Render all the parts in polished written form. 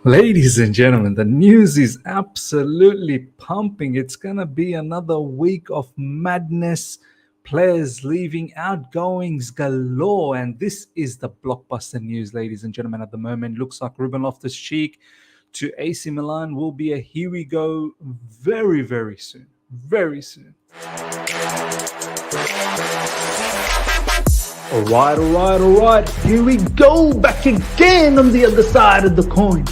Ladies and gentlemen, the news is absolutely pumping. It's going to be another week of madness, players leaving, outgoings galore. And this is the blockbuster news, ladies and gentlemen, at the moment. Looks like Ruben Loftus Cheek to AC Milan will be a here we go very, very soon. Very soon. All right. Here we go, back again on the other side of the coin.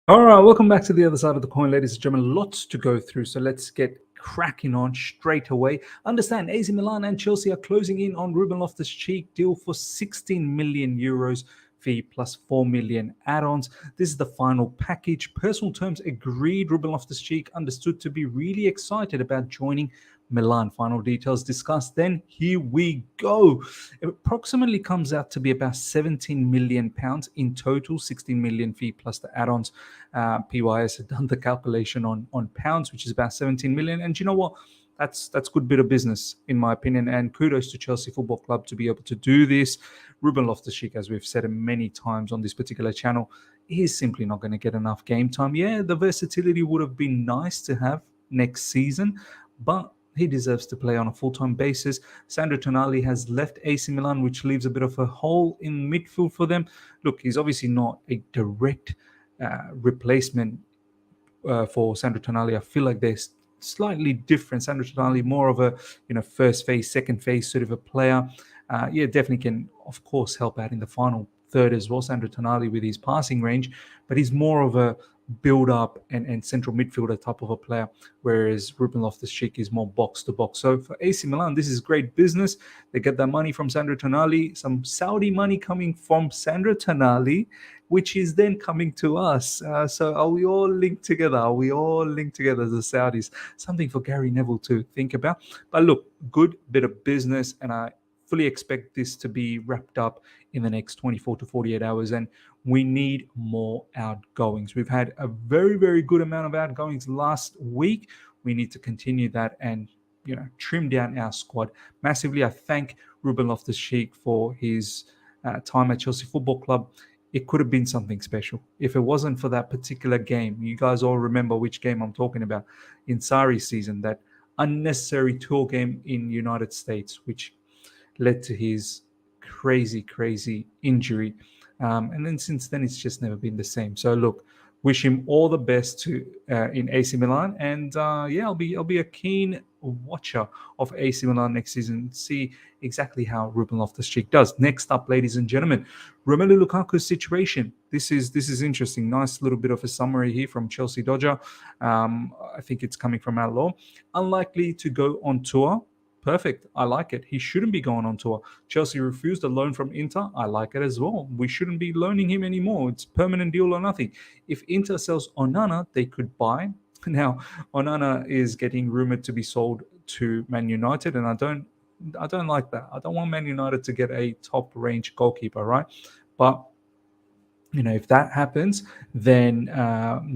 All right, welcome back to the other side of the coin, ladies and gentlemen. Lots to go through, so let's get cracking on straight away. Understand, AC Milan and Chelsea are closing in on Ruben Loftus Cheek deal for 16 million euros fee plus 4 million add-ons. This is the final package. Personal terms agreed. Ruben Loftus Cheek understood to be really excited about joining Milan. Final details discussed. Then here we go. It approximately comes out to be about 17 million pounds in total, 16 million fee plus the add-ons. PYS had done the calculation on pounds, which is about 17 million. And you know what? That's good bit of business, in my opinion. And kudos to Chelsea Football Club to be able to do this. Ruben Loftus Cheek, as we've said many times on this particular channel, is simply not going to get enough game time. Yeah, the versatility would have been nice to have next season, but he deserves to play on a full-time basis. Sandro Tonali has left AC Milan, which leaves a bit of a hole in midfield for them. Look, he's obviously not a direct replacement for Sandro Tonali. I feel like they're slightly different. Sandro Tonali, more of a first phase, second phase sort of a player. Definitely can, of course, help out in the final third as well. Sandro Tonali with his passing range, but he's more of a build-up and central midfielder type of a player, whereas Ruben Loftus Cheek is more box-to-box. So for AC Milan, this is great business. They get that money from Sandro Tonali, some Saudi money coming from Sandro Tonali, which is then coming to us. So are we all linked together? Are we all linked together as the Saudis? Something for Gary Neville to think about. But look, good bit of business, and I fully expect this to be wrapped up in the next 24 to 48 hours, and we need more outgoings. We've had a very, very good amount of outgoings last week. We need to continue that and trim down our squad massively. I thank Ruben Loftus Cheek for his time at Chelsea Football Club. It could have been something special if it wasn't for that particular game. You guys all remember which game I'm talking about in Sarri's season, that unnecessary tour game in United States, which led to his crazy injury. And then since then, it's just never been the same. So look, wish him all the best in AC Milan. And I'll be a keen watcher of AC Milan next season, see exactly how Ruben Loftus Cheek does. Next up, ladies and gentlemen, Romelu Lukaku's situation. This is interesting. Nice little bit of a summary here from Chelsea Dodger. I think it's coming from our law. Unlikely to go on tour. Perfect. I like it. He shouldn't be going on tour. Chelsea refused a loan from Inter. I like it as well. We shouldn't be loaning him anymore. It's permanent deal or nothing. If Inter sells Onana, they could buy. Now, Onana is getting rumored to be sold to Man United, and I don't like that. I don't want Man United to get a top-range goalkeeper, right? But if that happens, then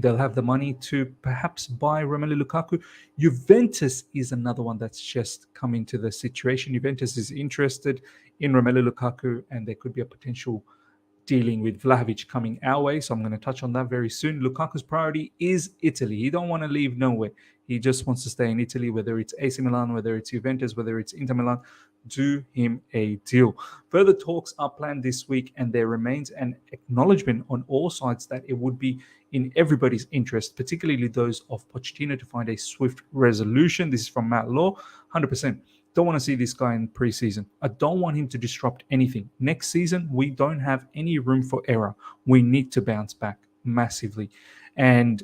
they'll have the money to perhaps buy Romelu Lukaku. Juventus is another one that's just come into the situation. Juventus is interested in Romelu Lukaku, and there could be a potential dealing with Vlahovic coming our way. So I'm going to touch on that very soon. Lukaku's priority is Italy. He don't want to leave nowhere. He just wants to stay in Italy, whether it's AC Milan, whether it's Juventus, whether it's Inter Milan. Do him a deal. Further talks are planned this week, and there remains an acknowledgement on all sides that it would be in everybody's interest, particularly those of Pochettino, to find a swift resolution. This is from Matt Law, 100%. Don't want to see this guy in preseason. I don't want him to disrupt anything. Next season, we don't have any room for error. We need to bounce back massively. And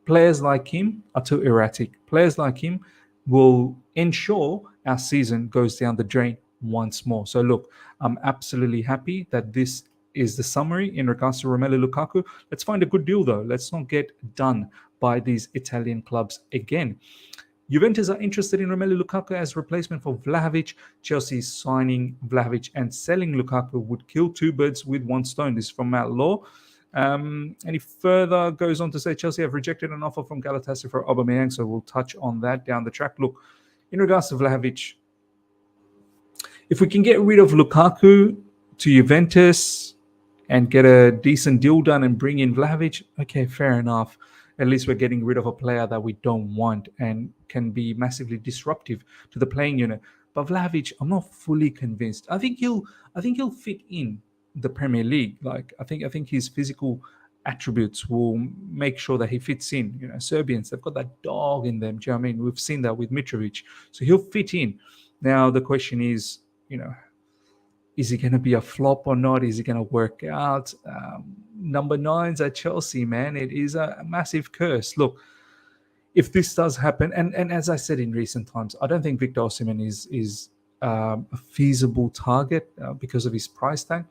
players like him are too erratic. Players like him will ensure our season goes down the drain once more. So look, I'm absolutely happy that this is the summary in regards to Romelu Lukaku. Let's find a good deal, though. Let's not get done by these Italian clubs again. Juventus are interested in Romelu Lukaku as replacement for Vlahovic. Chelsea signing Vlahovic and selling Lukaku would kill two birds with one stone. This is from Matt Law. And he further goes on to say Chelsea have rejected an offer from Galatasaray for Aubameyang, so we'll touch on that down the track. Look, in regards to Vlahovic, if we can get rid of Lukaku to Juventus, and get a decent deal done and bring in Vlahovic, okay, fair enough. At least we're getting rid of a player that we don't want and can be massively disruptive to the playing unit. But Vlahovic, I'm not fully convinced. I think he'll fit in the Premier League. Like I think his physical attributes will make sure that he fits in. Serbians, they've got that dog in them. Do you know what I mean? We've seen that with Mitrovic. So he'll fit in. Now the question is he going to be a flop or not? Is he going to work out? Number 9's at Chelsea, man. It is a massive curse. Look, if this does happen, and as I said in recent times, I don't think Victor Osimhen is a feasible target because of his price tag.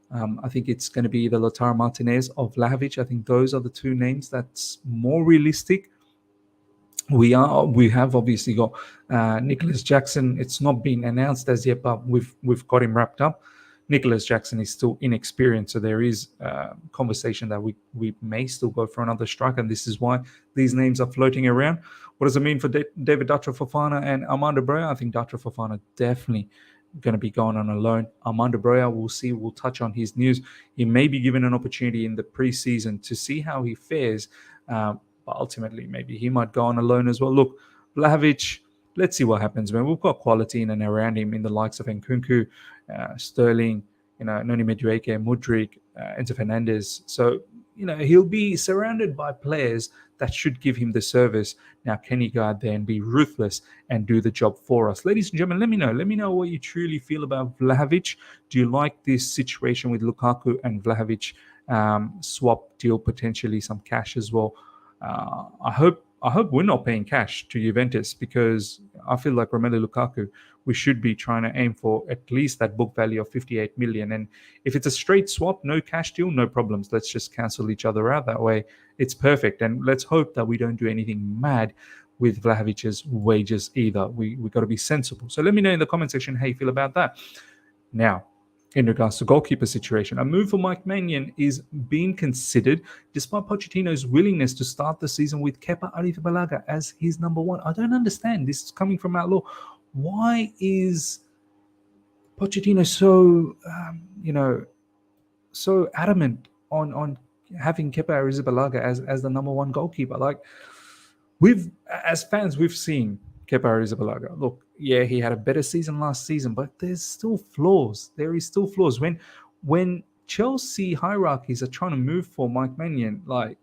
I think it's going to be either Lautaro Martinez or Vlahovic. I think those are the two names that's more realistic. We have obviously got Nicholas Jackson. It's not been announced as yet, but we've got him wrapped up. Nicholas Jackson is still inexperienced, so there is conversation that we may still go for another striker, and this is why these names are floating around. What does it mean for David Datra Fofana and Armando Broja? I think Datra Fofana definitely going to be going on a loan. Armando Broja, we'll see. We'll touch on his news. He may be given an opportunity in the preseason to see how he fares. But ultimately, maybe he might go on a loan as well. Look, Vlahovic, let's see what happens, man. We've got quality in and around him in the likes of Nkunku, Sterling, Noni Madueke, Mudryk, Enzo Fernandez. So, he'll be surrounded by players that should give him the service. Now, can he go out there and be ruthless and do the job for us? Ladies and gentlemen, let me know. Let me know what you truly feel about Vlahovic. Do you like this situation with Lukaku and Vlahovic swap deal, potentially some cash as well? I hope we're not paying cash to Juventus, because I feel like Romelu Lukaku, we should be trying to aim for at least that book value of 58 million. And if it's a straight swap, no cash deal, no problems. Let's just cancel each other out that way. It's perfect. And let's hope that we don't do anything mad with Vlahovic's wages either. We got to be sensible. So let me know in the comment section how you feel about that. Now, in regards to goalkeeper situation, a move for Mike Maignan is being considered, despite Pochettino's willingness to start the season with Kepa Arrizabalaga as his number 1. I don't understand. This is coming from Outlaw. Why is Pochettino so adamant on having Kepa Arrizabalaga as the number 1 goalkeeper? Like, as fans, we've seen Kepa Arrizabalaga. Look, yeah, he had a better season last season, but there's still flaws. There is still flaws. When Chelsea hierarchies are trying to move for Mike Maignan, like,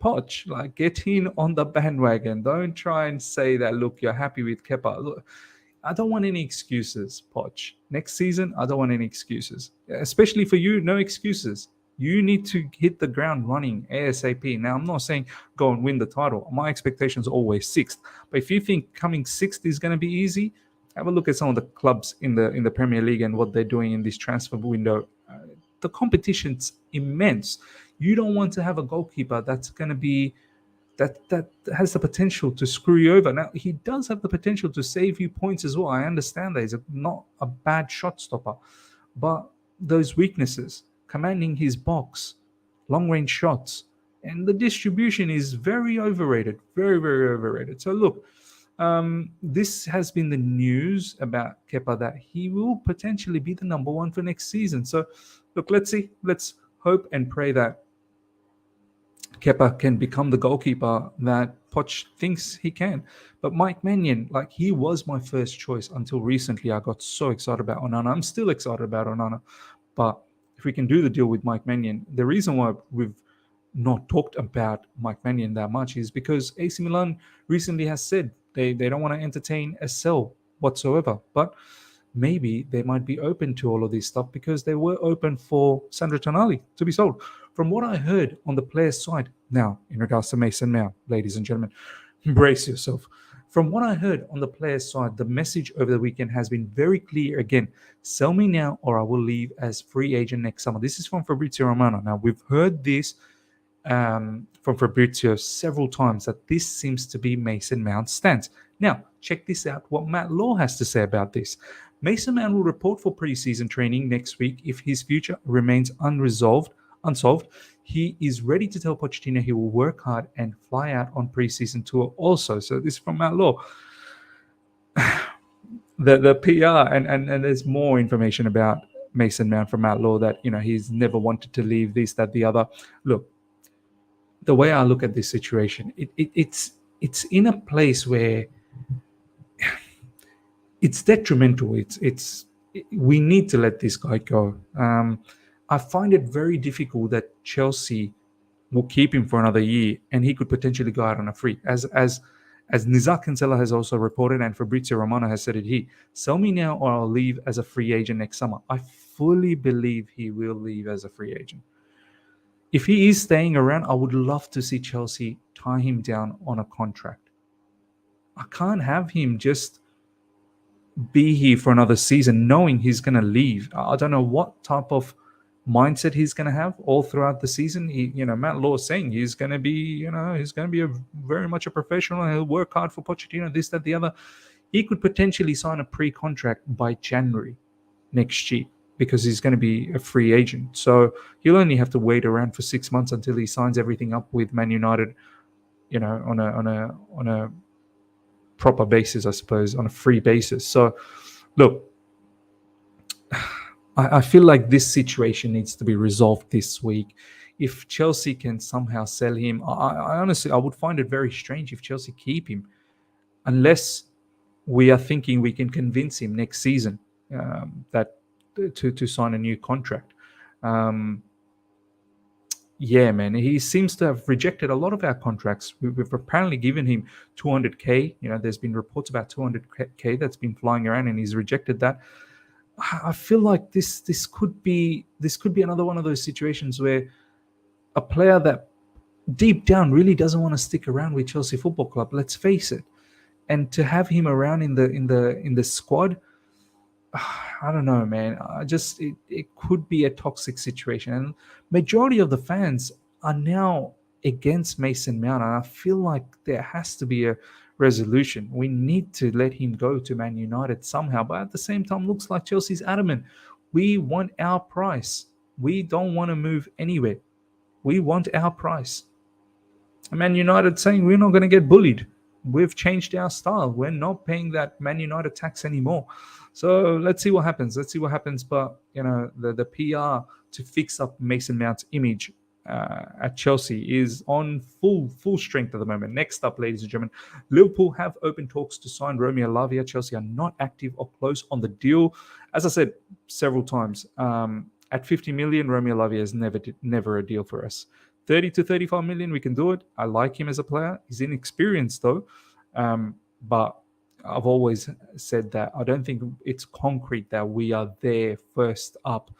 Poch, like, get in on the bandwagon. Don't try and say that, look, you're happy with Kepa. Look, I don't want any excuses, Poch. Next season, I don't want any excuses. Especially for you, no excuses. You need to hit the ground running ASAP. Now, I'm not saying go and win the title. My expectation is always 6th. But if you think coming 6th is going to be easy, have a look at some of the clubs in the Premier League and what they're doing in this transfer window. The competition's immense. You don't want to have a goalkeeper that's going to be that has the potential to screw you over. Now, he does have the potential to save you points as well. I understand that he's not a bad shot stopper, but those weaknesses, commanding his box, long-range shots, and the distribution is very overrated. Very, very overrated. So look, this has been the news about Kepa, that he will potentially be the number 1 for next season. So look, let's see. Let's hope and pray that Kepa can become the goalkeeper that Poch thinks he can. But Mike Maignan, like, he was my first choice until recently. I got so excited about Onana. I'm still excited about Onana. But if we can do the deal with Mike Maignan, the reason why we've not talked about Mike Maignan that much is because AC Milan recently has said they don't want to entertain a sell whatsoever. But maybe they might be open to all of this stuff, because they were open for Sandro Tonali to be sold. From what I heard on the player's side, now in regards to Mason Mount, ladies and gentlemen, brace yourself. From what I heard on the player's side, the message over the weekend has been very clear again. Sell me now or I will leave as free agent next summer. This is from Fabrizio Romano. Now, we've heard this from Fabrizio several times, that this seems to be Mason Mount's stance. Now, check this out, what Matt Law has to say about this. Mason Mount will report for preseason training next week if his future remains unsolved. He is ready to tell Pochettino he will work hard and fly out on preseason tour also. So this is from Matt Law. The PR, and there's more information about Mason Mount from Matt Law that, he's never wanted to leave, this, that, the other. Look, the way I look at this situation, it's in a place where it's detrimental. We need to let this guy go. I find it very difficult that Chelsea will keep him for another year, and he could potentially go out on a free. As Nizar Kinsella has also reported, and Fabrizio Romano has said it here, sell me now or I'll leave as a free agent next summer. I fully believe he will leave as a free agent. If he is staying around, I would love to see Chelsea tie him down on a contract. I can't have him just be here for another season knowing he's going to leave. I don't know what type of mindset he's going to have all throughout the season. Matt Law is saying he's going to be, very much a professional. He'll work hard for Pochettino, this, that, the other. He could potentially sign a pre-contract by January next year because he's going to be a free agent. So he'll only have to wait around for 6 months until he signs everything up with Man United, on a proper basis, I suppose, on a free basis. So, look, I feel like this situation needs to be resolved this week. If Chelsea can somehow sell him, I honestly, I would find it very strange if Chelsea keep him, unless we are thinking we can convince him next season that to sign a new contract. Yeah, man, he seems to have rejected a lot of our contracts. We've apparently given him 200K. There's been reports about 200K that's been flying around, and he's rejected that. I feel like this could be another one of those situations where a player that deep down really doesn't want to stick around with Chelsea Football Club. Let's face it, and to have him around in the squad, I don't know, man. It could be a toxic situation, and majority of the fans are now against Mason Mount, and I feel like there has to be a resolution. We need to let him go to Man United somehow, but at the same time, looks like Chelsea's adamant. We want our price. We don't want to move anywhere. We want our price. And Man United saying we're not going to get bullied. We've changed our style. We're not paying that Man United tax anymore. So let's see what happens. But the PR to fix up Mason Mount's image at Chelsea is on full strength at the moment. Next up, ladies and gentlemen, Liverpool have open talks to sign Romelu Lukaku. Chelsea are not active or close on the deal. As I said several times, at 50 million, Romelu Lukaku is never a deal for us. 30 to 35 million, we can do it. I like him as a player. He's inexperienced though, but I've always said that I don't think it's concrete that we are there first up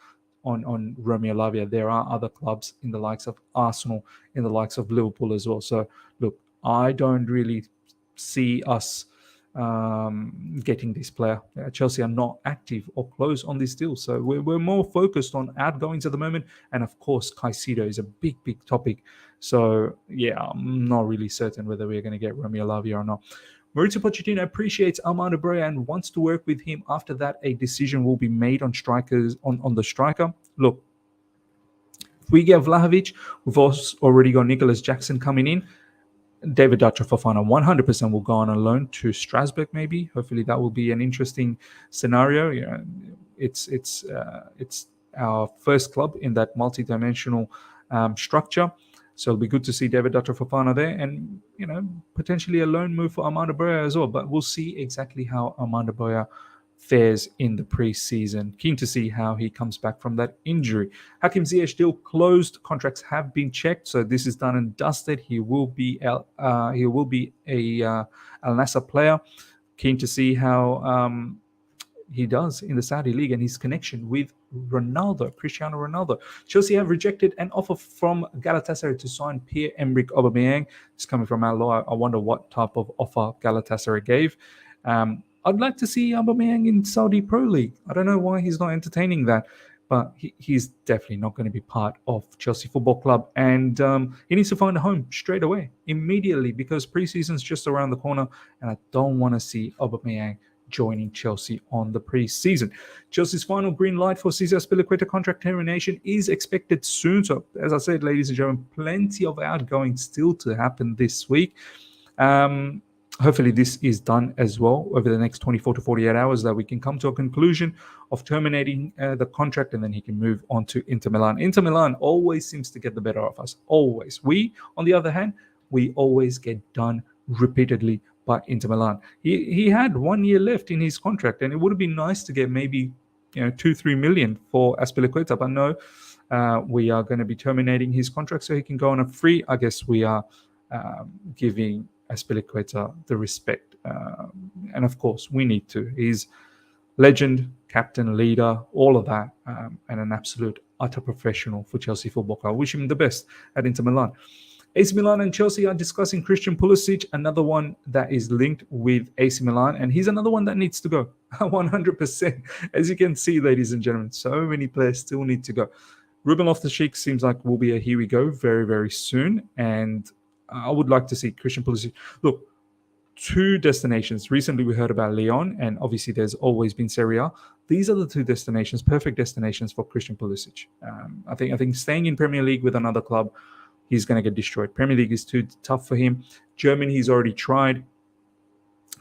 on Romelu Lukaku. There are other clubs in the likes of Arsenal, in the likes of Liverpool as well. So look, I don't really see us getting this player. Chelsea are not active or close on this deal. So we're more focused on outgoings at the moment. And of course, Caicedo is a big topic. So yeah, I'm not really certain whether we're going to get Romelu Lukaku or not. Maurizio Pochettino appreciates Armando Broja and wants to work with him. After that, a decision will be made on strikers on the striker. Look, if we get Vlahovic, we've also already got Nicholas Jackson coming in. David Datra Fofana 100% will go on a loan to Strasbourg, maybe. Hopefully that will be an interesting scenario. It's our first club in that multi-dimensional structure. So it'll be good to see David Datra Fofana there, and potentially a loan move for Armando Broja as well. But we'll see exactly how Armando Broja fares in the preseason. Keen to see how he comes back from that injury. Hakim Ziyech deal closed. Contracts have been checked, so this is done and dusted. He will be a Al Nassr player. Keen to see how he does in the Saudi League and his connection with Cristiano Ronaldo. Chelsea have rejected an offer from Galatasaray to sign Pierre-Emerick Aubameyang. It's coming from our law. I wonder what type of offer Galatasaray gave. I'd like to see Aubameyang in Saudi Pro League. I don't know why he's not entertaining that, but he's definitely not going to be part of Chelsea Football Club. And he needs to find a home straight away, immediately, because preseason's just around the corner, and I don't want to see Aubameyang joining Chelsea on the preseason. Chelsea's final green light for Cesar Azpilicueta contract termination is expected soon. So, as I said, ladies and gentlemen, plenty of outgoing still to happen this week. Hopefully this is done as well over the next 24 to 48 hours, that we can come to a conclusion of terminating the contract, and then he can move on to Inter Milan. Inter Milan always seems to get the better of us. Always. We, on the other hand, we always get done repeatedly by Inter Milan. He had 1 year left in his contract, and it would have been nice to get maybe 2-3 million for Azpilicueta, but no, we are going to be terminating his contract so he can go on a free. I guess we are giving Azpilicueta the respect, and of course we need to. He's legend, captain, leader, all of that, and an absolute utter professional for Chelsea Football Club. I wish him the best at Inter Milan. AC Milan and Chelsea are discussing Christian Pulisic, another one that is linked with AC Milan, and he's another one that needs to go 100%. As you can see, ladies and gentlemen, so many players still need to go. Ruben Loftus Cheek seems like will be a here we go very, very soon, and I would like to see Christian Pulisic. Look, 2 destinations. Recently, we heard about Lyon, and obviously there's always been Serie A. These are the 2 destinations, perfect destinations for Christian Pulisic. I think staying in Premier League with another club, he's going to get destroyed. Premier League is too tough for him. Germany, he's already tried.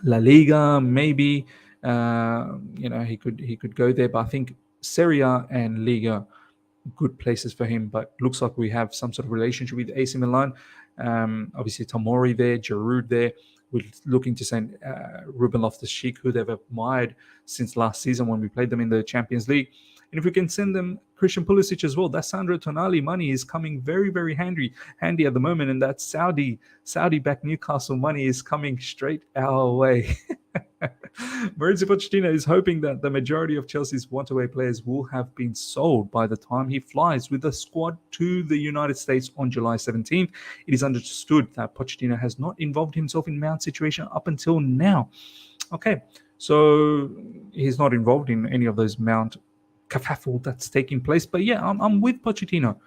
La Liga, maybe. He could go there, but I think Serie A and Liga, good places for him. But looks like we have some sort of relationship with AC Milan. Obviously Tomori there, Giroud there. We're looking to send Ruben Loftus Cheek, who they've admired since last season when we played them in the Champions League. And if we can send them Christian Pulisic as well, that Sandro Tonali money is coming very, very handy at the moment. And that Saudi-backed Newcastle money is coming straight our way. Maurizio Pochettino is hoping that the majority of Chelsea's want-away players will have been sold by the time he flies with the squad to the United States on July 17th. It is understood that Pochettino has not involved himself in Mount's situation up until now. Okay, so he's not involved in any of those Mount kerfuffle that's taking place. But yeah, I'm with Pochettino.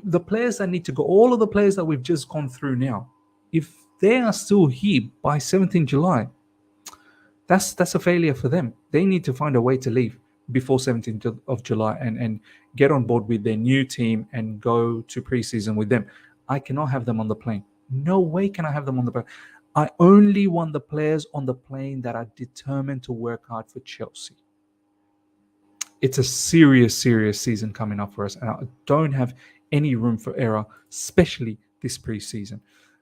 The players that need to go, all of the players that we've just gone through now, if they are still here by 17th July, that's a failure for them. They need to find a way to leave before 17th of July and get on board with their new team and go to preseason with them. I cannot have them on the plane. No way can I have them on the plane. I only want the players on the plane that are determined to work hard for Chelsea. It's a serious season coming up for us, and I don't have any room for error, especially this preseason.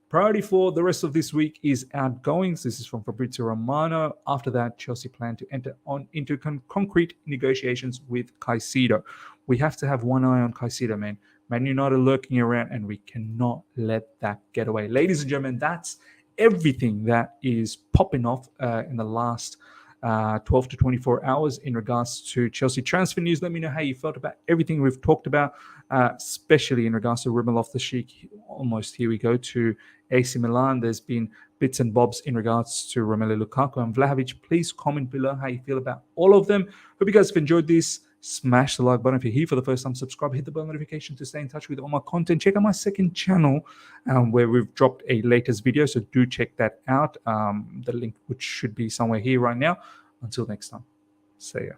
Priority for the rest of this week is outgoings. This is from Fabrizio Romano. After that, Chelsea plan to enter into concrete negotiations with Caicedo. We have to have one eye on Caicedo, man. Man United lurking around, and we cannot let that get away. Ladies and gentlemen, that's everything that is popping off in the last 12 to 24 hours in regards to Chelsea transfer news. Let me know how you felt about everything we've talked about, especially in regards to Ruben Loftus Cheek. Almost here we go to AC Milan. There's been bits and bobs in regards to Romelu Lukaku and Vlahovic. Please comment below how you feel about all of them. Hope you guys have enjoyed this. Smash the like button if you're here for the first time. Subscribe, hit the bell notification to stay in touch with all my content. Check out my second channel where we've dropped a latest video, so do check that out. The link, which should be somewhere here right now. Until next time, see ya.